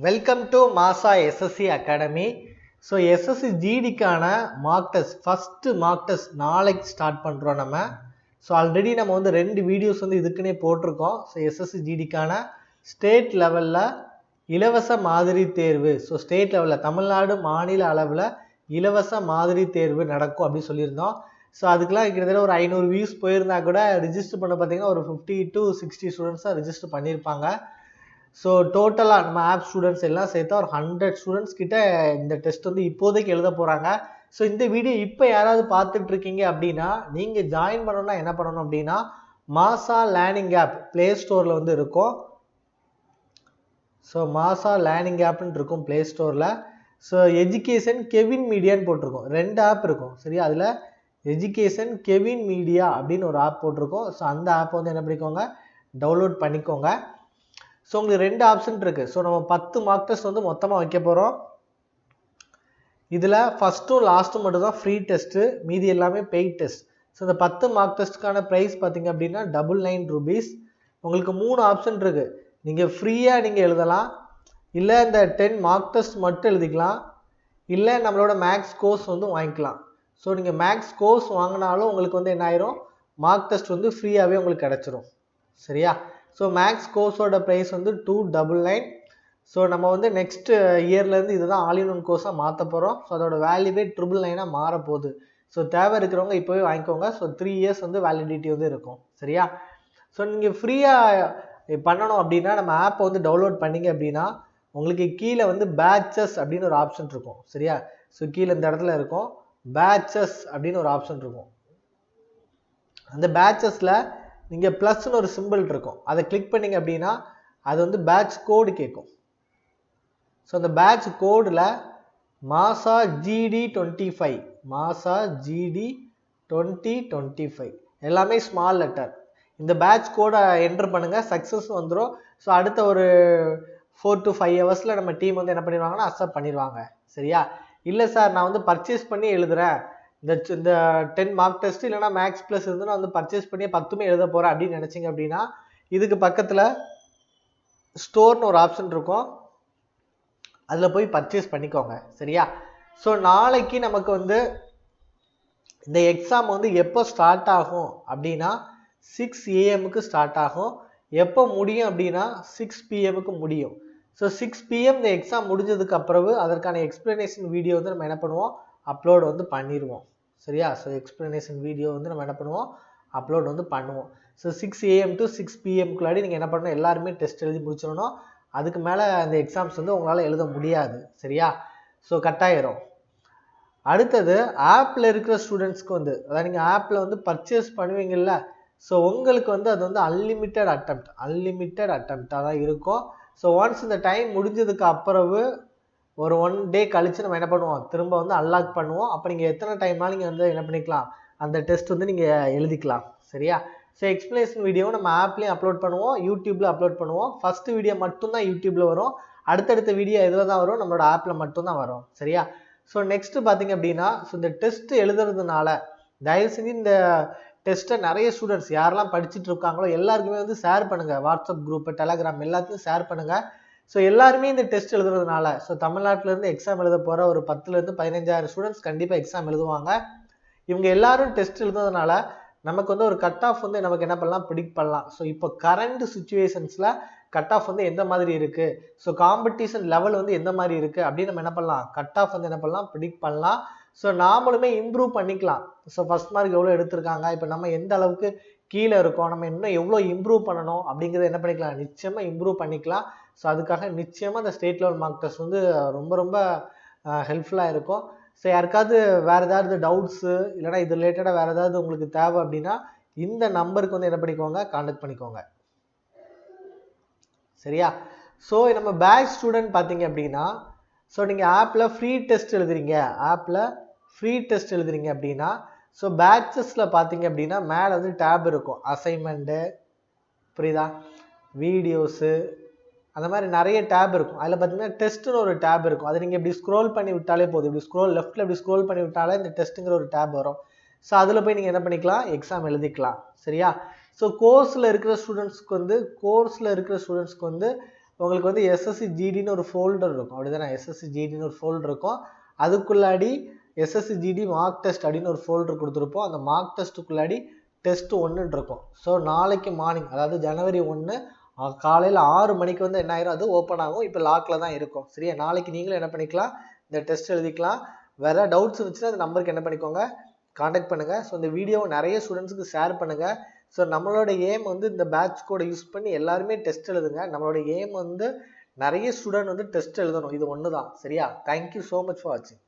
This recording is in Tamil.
Welcome to Masa SSC Academy. So SSC GD-க்கான mark test first mark test நாளைக்கு ஸ்டார்ட் பண்றோம் நம்ம. ஸோ ஆல்ரெடி நம்ம வந்து 2 வீடியோஸ் வந்து இதுக்குன்னே போட்டிருக்கோம். ஸோ SSC GD-க்கான ஸ்டேட் லெவலில் இலவச மாதிரி தேர்வு. ஸோ ஸ்டேட் லெவலில் தமிழ்நாடு மாநில அளவில் இலவச மாதிரி தேர்வு நடக்கும் அப்படின்னு சொல்லியிருந்தோம். ஸோ அதுக்கெலாம் கிட்டத்தட்ட ஒரு 500 வியூஸ் போயிருந்தா கூட ரிஜிஸ்டர் பண்ண பார்த்தீங்கன்னா ஒரு 50 to 60 ஸ்டூடெண்ட்ஸ் தான் ரிஜிஸ்டர் பண்ணியிருப்பாங்க. ஸோ டோட்டலாக நம்ம ஆப் ஸ்டூடெண்ட்ஸ் எல்லாம் சேர்த்தா ஒரு 100 ஸ்டூடெண்ட்ஸ் கிட்ட இந்த டெஸ்ட் வந்து இப்போதைக்கு எழுத போகிறாங்க. ஸோ இந்த வீடியோ இப்போ யாராவது பார்த்துட்டு இருக்கீங்க அப்படின்னா நீங்கள் ஜாயின் பண்ணணும்னா என்ன பண்ணணும் அப்படின்னா மாசா லேர்னிங் ஆப் ப்ளே ஸ்டோரில் வந்து இருக்கும். ஸோ மாசா லேர்னிங் ஆப்னு இருக்கும் ப்ளே ஸ்டோரில். ஸோ எஜுகேஷன் கெவின் மீடியான்னு போட்டிருக்கோம். 2 ஆப் இருக்கும் சரியா. அதில் எஜுகேஷன் கெவின் மீடியா அப்படின்னு ஒரு ஆப் போட்டிருக்கோம். ஸோ அந்த ஆப் வந்து என்ன பண்ணிக்கோங்க, டவுன்லோட் பண்ணிக்கோங்க. ஸோ உங்களுக்கு 2 ஆப்ஷன் இருக்குது. ஸோ நம்ம 10 மார்க் டெஸ்ட் வந்து மொத்தமாக வைக்க போகிறோம். இதில் ஃபஸ்ட்டும் லாஸ்ட்டும் மட்டும் தான் ஃப்ரீ டெஸ்ட்டு, மீதி எல்லாமே பெய்ட் டெஸ்ட். ஸோ இந்த 10 மார்க் டெஸ்ட்டுக்கான ப்ரைஸ் பார்த்தீங்க அப்படின்னா 99 rupees. உங்களுக்கு 3 ஆப்ஷன் இருக்குது. நீங்கள் ஃப்ரீயாக நீங்கள் எழுதலாம், இல்லை இந்த 10 மார்க் டெஸ்ட் மட்டும் எழுதிக்கலாம், இல்லை நம்மளோட மேக்ஸ் கோர்ஸ் வந்து வாங்கிக்கலாம். ஸோ நீங்கள் மேக்ஸ் கோர்ஸ் வாங்கினாலும் உங்களுக்கு வந்து என்ன ஆயிரும், மார்க் டெஸ்ட் வந்து ஃப்ரீயாகவே உங்களுக்கு கிடச்சிரும் சரியா. ஸோ மேக்ஸ் கோர்ஸோட ப்ரைஸ் வந்து 299. ஸோ நம்ம வந்து நெக்ஸ்ட் இயர்லேருந்து இதுதான் ஆல் இன் ஒன் கோர்ஸாக மாற்ற போகிறோம். ஸோ அதோட வேல்யூவே 999 மாறப்போகுது. ஸோ தேவை இருக்கிறவங்க இப்போவே வாங்கிக்கோங்க. ஸோ 3 years வந்து வேலிடிட்டி வந்து இருக்கும் சரியா. ஸோ நீங்கள் ஃப்ரீயாக பண்ணணும் அப்படின்னா நம்ம ஆப்பை வந்து டவுன்லோட் பண்ணிங்க அப்படின்னா உங்களுக்கு கீழே வந்து பேட்சஸ் அப்படின்னு ஒரு ஆப்ஷன் இருக்கும் சரியா. ஸோ கீழே இந்த இடத்துல இருக்கும் பேட்சஸ் அப்படின்னு ஒரு ஆப்ஷன் இருக்கும். அந்த பேட்சஸில் நீங்கள் ப்ளஸ்ன்னு ஒரு சிம்பிள் இருக்கும், அதை கிளிக் பண்ணிங்க அப்படின்னா அது வந்து பேட்ச் கோடு கேட்கும். ஸோ அந்த பேட்ச் கோடில் மாசா GD 25 மாசா GD 2025 எல்லாமே ஸ்மால் லெட்டர். இந்த பேட்ச் கோடை என்டர் பண்ணுங்கள், சக்ஸஸ் வந்துடும். ஸோ அடுத்த ஒரு 4 to 5 hours நம்ம டீம் வந்து என்ன பண்ணிடுவாங்கன்னா அக்செப்ட் பண்ணிடுவாங்க சரியா. இல்லை சார் நான் வந்து பர்ச்சேஸ் பண்ணி எழுதுகிறேன், இந்த 10 மார்க் டெஸ்ட் இல்லைனா மேக்ஸ் ப்ளஸ் இருந்து நான் வந்து பர்ச்சேஸ் பண்ணி 10மே எழுத போகிறேன் அப்படின்னு நினச்சிங்க அப்படின்னா இதுக்கு பக்கத்தில் ஸ்டோர்னு ஒரு ஆப்ஷன் இருக்கும், அதில் போய் பர்ச்சேஸ் பண்ணிக்கோங்க சரியா. ஸோ நாளைக்கு நமக்கு வந்து இந்த எக்ஸாம் வந்து எப்போ ஸ்டார்ட் ஆகும் அப்படின்னா 6 AM ஸ்டார்ட் ஆகும். எப்போ முடியும் அப்படின்னா 6 PM முடியும். ஸோ 6 PM இந்த எக்ஸாம் முடிஞ்சதுக்கு அப்புறம் அதற்கான எக்ஸ்பிளனேஷன் வீடியோ வந்து நம்ம என்ன பண்ணுவோம், அப்லோட் வந்து பண்ணிடுவோம் சரியா. ஸோ எக்ஸ்பிளனேஷன் வீடியோ வந்து நம்ம என்ன பண்ணுவோம், அப்லோட் வந்து பண்ணுவோம். ஸோ 6 AM to 6 PM நீங்கள் என்ன பண்ணணும், எல்லாருமே டெஸ்ட் எழுதி முடிச்சிடணும். அதுக்கு மேலே அந்த எக்ஸாம்ஸ் வந்து உங்களால் எழுத முடியாது சரியா. ஸோ கட்டாயிரும். அடுத்தது ஆப்பில் இருக்கிற ஸ்டூடெண்ட்ஸ்க்கு வந்து அதாவது நீங்கள் ஆப்பில் வந்து பர்ச்சேஸ் பண்ணுவீங்கள்ல, ஸோ உங்களுக்கு வந்து அது வந்து அன்லிமிட்டட் அட்டெம்ப்டாக தான் இருக்கும். ஸோ ஒன்ஸ் இந்த டைம் முடிஞ்சதுக்கு அப்புறவு ஒரு 1 day கழிச்சு நம்ம என்ன பண்ணுவோம், திரும்ப வந்து அன்லாக் பண்ணுவோம். அப்போ நீங்கள் எத்தனை டைம்னாலும் நீங்கள் வந்து என்ன பண்ணிக்கலாம், அந்த டெஸ்ட் வந்து நீங்கள் எழுதிக்கலாம் சரியா. ஸோ எக்ஸ்பிளனேஷன் வீடியோ நம்ம ஆப்லேயும் அப்லோட் பண்ணுவோம், யூடியூப்பில் அப்லோட் பண்ணுவோம். ஃபஸ்ட்டு வீடியோ மட்டும்தான் யூடியூப்பில் வரும், அடுத்தடுத்த வீடியோ எதில் தான் வரும், நம்மளோட ஆப்பில் மட்டும்தான் வரும் சரியா. ஸோ நெக்ஸ்ட்டு பார்த்தீங்க அப்படின்னா ஸோ இந்த டெஸ்ட் எழுதுறதுனால தயவு செஞ்சு இந்த டெஸ்ட்டை நிறைய ஸ்டூடெண்ட்ஸ் யாரெல்லாம் படிச்சுட்டு இருக்காங்களோ எல்லாருக்குமே வந்து ஷேர் பண்ணுங்கள். வாட்ஸ்அப் குரூப்பு, டெலகிராம் எல்லாத்தையும் ஷேர் பண்ணுங்கள். ஸோ எல்லாருமே இந்த டெஸ்ட் எழுதுறதுனால ஸோ தமிழ்நாட்டிலேருந்து எக்ஸாம் எழுத போகிற ஒரு 10,000 to 15,000 ஸ்டூடெண்ட்ஸ் கண்டிப்பாக எக்ஸாம் எழுதுவாங்க. இவங்க எல்லாரும் டெஸ்ட் எழுதுறதுனால நமக்கு வந்து ஒரு கட் ஆஃப் வந்து நமக்கு என்ன பண்ணலாம், ப்ரிடிக்ட் பண்ணலாம். ஸோ இப்போ கரண்ட் சுச்சுவேஷன்ஸில் கட் ஆஃப் வந்து எந்த மாதிரி இருக்குது, ஸோ காம்படிஷன் லெவல் வந்து எந்த மாதிரி இருக்குது அப்படின்னு நம்ம என்ன பண்ணலாம், கட் ஆஃப் வந்து என்ன பண்ணலாம், ப்ரிடிக்ட் பண்ணலாம். ஸோ நாமளுமே இம்ப்ரூவ் பண்ணிக்கலாம். ஸோ ஃபஸ்ட் மார்க் எவ்வளோ எடுத்திருக்காங்க, இப்போ நம்ம எந்த அளவுக்கு கீழே இருக்கோம், நம்ம இன்னும் எவ்வளோ இம்ப்ரூவ் பண்ணணும் அப்படிங்கிறத என்ன பண்ணிக்கலாம், நிச்சயமாக இம்ப்ரூவ் பண்ணிக்கலாம். ஸோ அதுக்காக நிச்சயமாக இந்த ஸ்டேட் லெவல் மார்க் டெஸ்ட் வந்து ரொம்ப ரொம்ப ஹெல்ப்ஃபுல்லாக இருக்கும். ஸோ யாருக்காவது வேறு ஏதாவது டவுட்ஸு இல்லைனா இது ரிலேட்டடாக வேறு ஏதாவது உங்களுக்கு தேவை அப்படின்னா இந்த நம்பருக்கு வந்து என்ன பண்ணிக்கோங்க, கான்டாக்ட் பண்ணிக்கோங்க சரியா. ஸோ நம்ம பேட்ச் ஸ்டூடெண்ட் பார்த்தீங்க அப்படின்னா ஸோ நீங்கள் ஆப்பில் ஃப்ரீ டெஸ்ட் எழுதுறீங்க அப்படின்னா ஸோ பேட்சஸில் பார்த்தீங்க அப்படின்னா மேலே வந்து டேப் இருக்கும், அசைன்மெண்ட்டு புரியுதா, வீடியோஸு, அந்த மாதிரி நிறைய டேப் இருக்கும். அதில் பார்த்தீங்கன்னா டெஸ்ட்டுன்னு ஒரு டேப் இருக்கும், அதை நீங்கள் இப்படி ஸ்க்ரோல் பண்ணி விட்டாலே போதும். இப்படி லெஃப்ட்டில் இப்படி ஸ்க்ரோல் பண்ணி விட்டாலே இந்த டெஸ்ட்டுங்கிற ஒரு டேப் வரும். ஸோ அதில் போய் நீங்கள் என்ன பண்ணிக்கலாம், எக்ஸாம் எழுதிக்கலாம் சரியா. ஸோ கோர்ஸில் இருக்கிற ஸ்டூடெண்ட்ஸ்க்கு வந்து உங்களுக்கு வந்து எஸ்எஸ்சி ஜிடின்னு ஒரு ஃபோல்டர் இருக்கும், அப்படிதானே? எஸ்எஸ்சி ஜிடின்னு ஒரு ஃபோல்டர் இருக்கும். அதுக்குள்ளாடி எஸ்எஸ்சி ஜிடி மார்க் டெஸ்ட் அப்படின்னு ஒரு ஃபோல்டர் கொடுத்துருப்போம். அந்த மார்க் டெஸ்ட்டுக்குள்ளாடி டெஸ்ட் 1 இருக்கும். ஸோ நாளைக்கு மார்னிங், அதாவது ஜனவரி 1 காலையில் 6 மணிக்கு வந்து என்ன ஆயிரும், அது ஓப்பன் ஆகும். இப்போ லாக்ல தான் இருக்கும். சரியா? நாளைக்கு நீங்களும் என்ன பண்ணிக்கலாம், இந்த டெஸ்ட் எழுதிக்கலாம். வேற டவுட்ஸ் இருந்துச்சுன்னா அந்த நம்பருக்கு என்ன பண்ணிக்கோங்க, காண்டாக்ட் பண்ணுங்க. ஸோ இந்த வீடியோவை நிறைய ஸ்டூடெண்ட்ஸுக்கு ஷேர் பண்ணுங்க. ஸோ நம்மளோட எய்ம் வந்து இந்த பேட்ச் கோடை யூஸ் பண்ணி எல்லாருமே டெஸ்ட் எழுதுங்க. நம்மளோட எய்ம் வந்து நிறைய ஸ்டூடெண்ட் வந்து டெஸ்ட் எழுதணும். இது ஒன்று தான். சரியா? தேங்க்யூ ஸோ மச் ஃபார் வாட்சிங்.